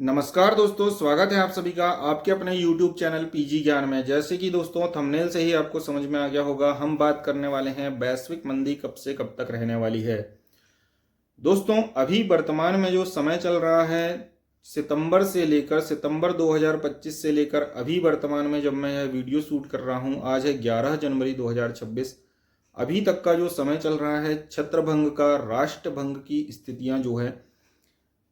नमस्कार दोस्तों, स्वागत है आप सभी का आपके अपने YouTube चैनल पीजी ज्ञान में। जैसे कि दोस्तों थंबनेल से ही आपको समझ में आ गया होगा, हम बात करने वाले हैं वैश्विक मंदी कब से कब तक रहने वाली है। दोस्तों अभी वर्तमान में जो समय चल रहा है, सितंबर 2025 से लेकर अभी वर्तमान में जब मैं यह वीडियो शूट कर रहा हूं, आज है 11 जनवरी 2026। अभी तक का जो समय चल रहा है, छत्रभंग का, राष्ट्रभंग की स्थितियां जो है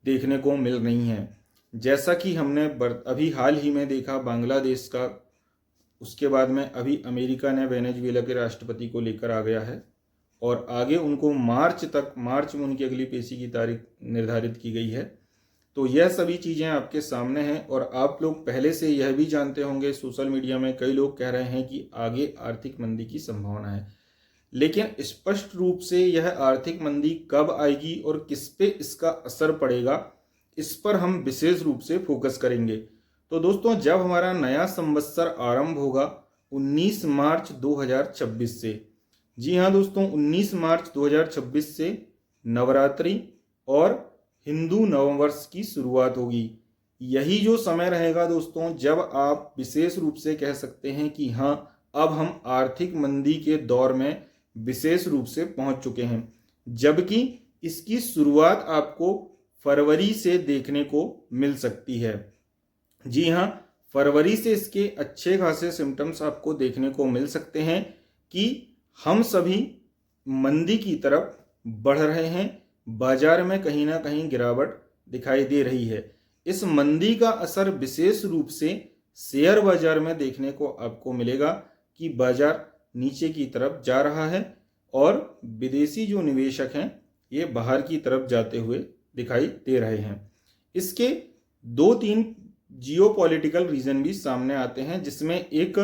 देखने को मिल रही हैं। जैसा कि हमने अभी हाल ही में देखा बांग्लादेश का, उसके बाद में अभी अमेरिका ने वेनेजुएला के राष्ट्रपति को लेकर आ गया है और आगे उनको मार्च में उनकी अगली पेशी की तारीख निर्धारित की गई है। तो यह सभी चीज़ें आपके सामने हैं और आप लोग पहले से यह भी जानते होंगे, सोशल मीडिया में कई लोग कह रहे हैं कि आगे आर्थिक मंदी की संभावना है, लेकिन स्पष्ट रूप से यह आर्थिक मंदी कब आएगी और किस पे इसका असर पड़ेगा, इस पर हम विशेष रूप से फोकस करेंगे। तो दोस्तों जब हमारा नया संवत्सर आरंभ होगा 19 मार्च 2026 से, जी हाँ दोस्तों 19 मार्च 2026 से नवरात्रि और हिंदू नववर्ष की शुरुआत होगी। यही जो समय रहेगा दोस्तों, जब आप विशेष रूप से कह सकते हैं कि हाँ अब हम आर्थिक मंदी के दौर में विशेष रूप से पहुंच चुके हैं, जबकि इसकी शुरुआत आपको फरवरी से देखने को मिल सकती है। जी हाँ, फरवरी से इसके अच्छे खासे सिम्टम्स आपको देखने को मिल सकते हैं कि हम सभी मंदी की तरफ बढ़ रहे हैं। बाजार में कहीं ना कहीं गिरावट दिखाई दे रही है। इस मंदी का असर विशेष रूप से शेयर बाजार में देखने को आपको मिलेगा कि बाजार नीचे की तरफ जा रहा है और विदेशी जो निवेशक हैं ये बाहर की तरफ जाते हुए दिखाई दे रहे हैं। इसके 2-3 जियोपॉलिटिकल रीजन भी सामने आते हैं, जिसमें एक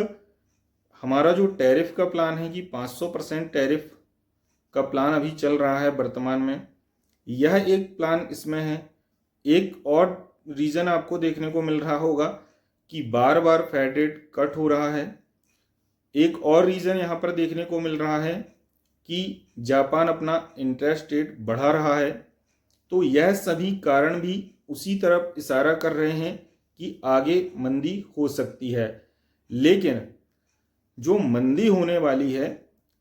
हमारा जो टैरिफ का प्लान है कि 500% टैरिफ का प्लान अभी चल रहा है वर्तमान में, यह एक प्लान इसमें है। एक और रीजन आपको देखने को मिल रहा होगा कि बार बार फेड रेट कट हो रहा है। एक और रीजन यहाँ पर देखने को मिल रहा है कि जापान अपना इंटरेस्ट रेट बढ़ा रहा है। तो यह सभी कारण भी उसी तरफ इशारा कर रहे हैं कि आगे मंदी हो सकती है। लेकिन जो मंदी होने वाली है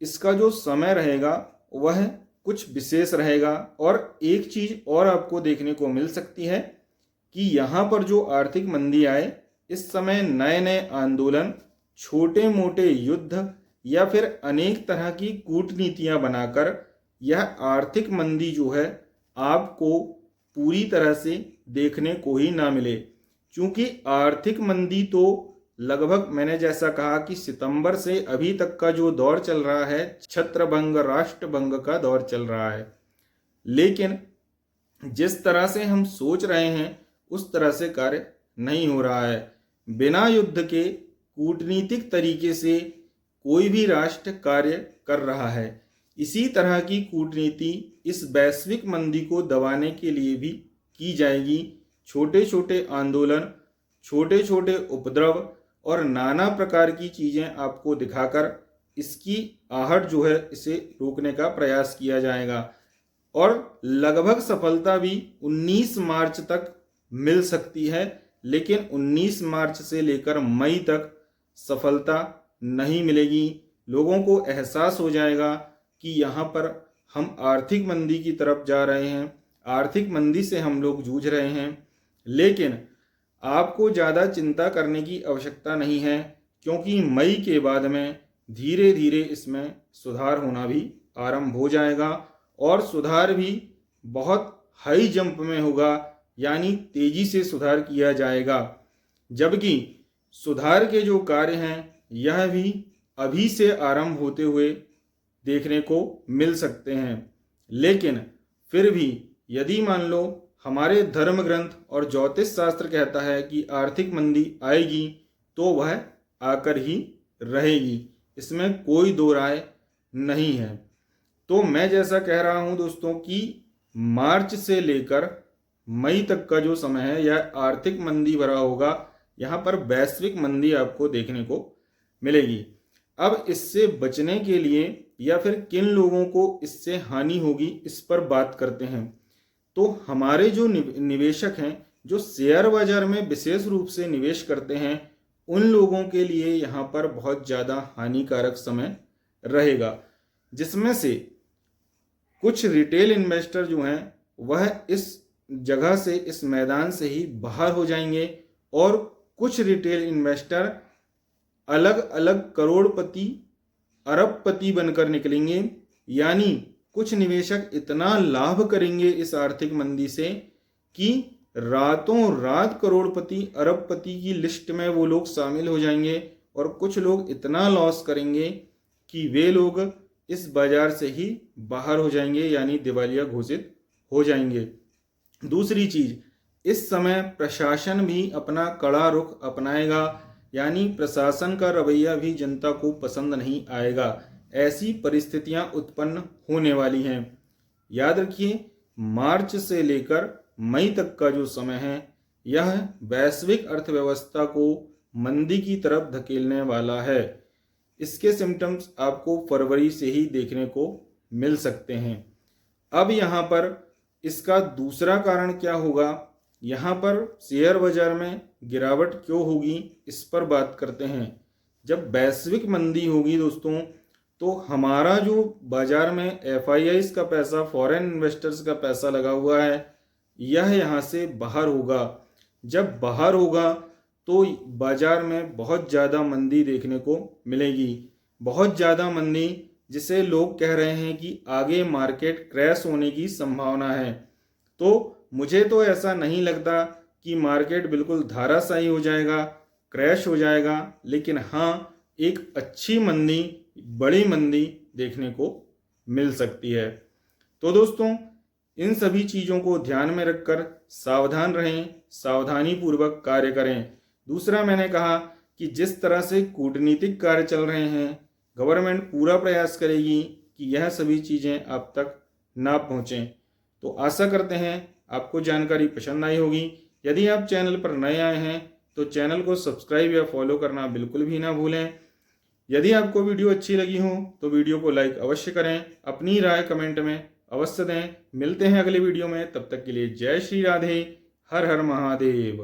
इसका जो समय रहेगा वह कुछ विशेष रहेगा। और एक चीज और आपको देखने को मिल सकती है कि यहाँ पर जो आर्थिक मंदी आए, इस समय नए नए आंदोलन, छोटे मोटे युद्ध या फिर अनेक तरह की कूटनीतियां बनाकर यह आर्थिक मंदी जो है आपको पूरी तरह से देखने को ही ना मिले। क्योंकि आर्थिक मंदी तो लगभग मैंने जैसा कहा कि सितंबर से अभी तक का जो दौर चल रहा है, छत्रभंग राष्ट्रभंग का दौर चल रहा है। लेकिन जिस तरह से हम सोच रहे हैं उस तरह से कार्य नहीं हो रहा है। बिना युद्ध के कूटनीतिक तरीके से कोई भी राष्ट्र कार्य कर रहा है। इसी तरह की कूटनीति इस वैश्विक मंदी को दबाने के लिए भी की जाएगी। छोटे छोटे आंदोलन, छोटे छोटे उपद्रव और नाना प्रकार की चीज़ें आपको दिखाकर इसकी आहट जो है इसे रोकने का प्रयास किया जाएगा। और लगभग सफलता भी 19 मार्च तक मिल सकती है, लेकिन 19 मार्च से लेकर मई तक सफलता नहीं मिलेगी। लोगों को एहसास हो जाएगा कि यहाँ पर हम आर्थिक मंदी की तरफ जा रहे हैं, आर्थिक मंदी से हम लोग जूझ रहे हैं। लेकिन आपको ज़्यादा चिंता करने की आवश्यकता नहीं है, क्योंकि मई के बाद में धीरे धीरे इसमें सुधार होना भी आरंभ हो जाएगा और सुधार भी बहुत हाई जंप में होगा, यानी तेजी से सुधार किया जाएगा। जबकि सुधार के जो कार्य हैं यह भी अभी से आरंभ होते हुए देखने को मिल सकते हैं। लेकिन फिर भी यदि मान लो हमारे धर्म ग्रंथ और ज्योतिष शास्त्र कहता है कि आर्थिक मंदी आएगी, तो वह आकर ही रहेगी, इसमें कोई दो राय नहीं है। तो मैं जैसा कह रहा हूं दोस्तों कि मार्च से लेकर मई तक का जो समय है यह आर्थिक मंदी भरा होगा। यहाँ पर वैश्विक मंदी आपको देखने को मिलेगी। अब इससे बचने के लिए या फिर किन लोगों को इससे हानि होगी, इस पर बात करते हैं। तो हमारे जो निवेशक हैं जो शेयर बाजार में विशेष रूप से निवेश करते हैं उन लोगों के लिए यहाँ पर बहुत ज़्यादा हानिकारक समय रहेगा, जिसमें से कुछ रिटेल इन्वेस्टर जो हैं वह इस जगह से, इस मैदान से ही बाहर हो जाएंगे और कुछ रिटेल इन्वेस्टर अलग अलग करोड़पति, अरबपति बनकर निकलेंगे। यानी कुछ निवेशक इतना लाभ करेंगे इस आर्थिक मंदी से कि रातों रात करोड़पति, अरबपति की लिस्ट में वो लोग शामिल हो जाएंगे और कुछ लोग इतना लॉस करेंगे कि वे लोग इस बाजार से ही बाहर हो जाएंगे, यानी दिवालिया घोषित हो जाएंगे। दूसरी चीज, इस समय प्रशासन भी अपना कड़ा रुख अपनाएगा, यानी प्रशासन का रवैया भी जनता को पसंद नहीं आएगा। ऐसी परिस्थितियां उत्पन्न होने वाली हैं। याद रखिए, मार्च से लेकर मई तक का जो समय है यह वैश्विक अर्थव्यवस्था को मंदी की तरफ धकेलने वाला है। इसके सिम्टम्स आपको फरवरी से ही देखने को मिल सकते हैं। अब यहाँ पर इसका दूसरा कारण क्या होगा, यहाँ पर शेयर बाजार में गिरावट क्यों होगी, इस पर बात करते हैं। जब वैश्विक मंदी होगी दोस्तों, तो हमारा जो बाजार में FIIs का पैसा, फॉरेन इन्वेस्टर्स का पैसा लगा हुआ है, यह यहाँ से बाहर होगा। जब बाहर होगा तो बाजार में बहुत ज़्यादा मंदी देखने को मिलेगी, बहुत ज़्यादा मंदी, जिसे लोग कह रहे हैं कि आगे मार्केट क्रैश होने की संभावना है। तो मुझे तो ऐसा नहीं लगता कि मार्केट बिल्कुल धाराशायी हो जाएगा, क्रैश हो जाएगा, लेकिन हाँ, एक अच्छी मंदी, बड़ी मंदी देखने को मिल सकती है। तो दोस्तों, इन सभी चीज़ों को ध्यान में रखकर सावधान रहें, सावधानी पूर्वक कार्य करें। दूसरा, मैंने कहा कि जिस तरह से कूटनीतिक कार्य चल रहे हैं, गवर्नमेंट पूरा प्रयास करेगी कि यह सभी चीज़ें आप तक ना पहुँचें। तो आशा करते हैं आपको जानकारी पसंद आई होगी। यदि आप चैनल पर नए आए हैं तो चैनल को सब्सक्राइब या फॉलो करना बिल्कुल भी ना भूलें। यदि आपको वीडियो अच्छी लगी हो तो वीडियो को लाइक अवश्य करें, अपनी राय कमेंट में अवश्य दें। मिलते हैं अगले वीडियो में, तब तक के लिए जय श्री राधे, हर हर महादेव।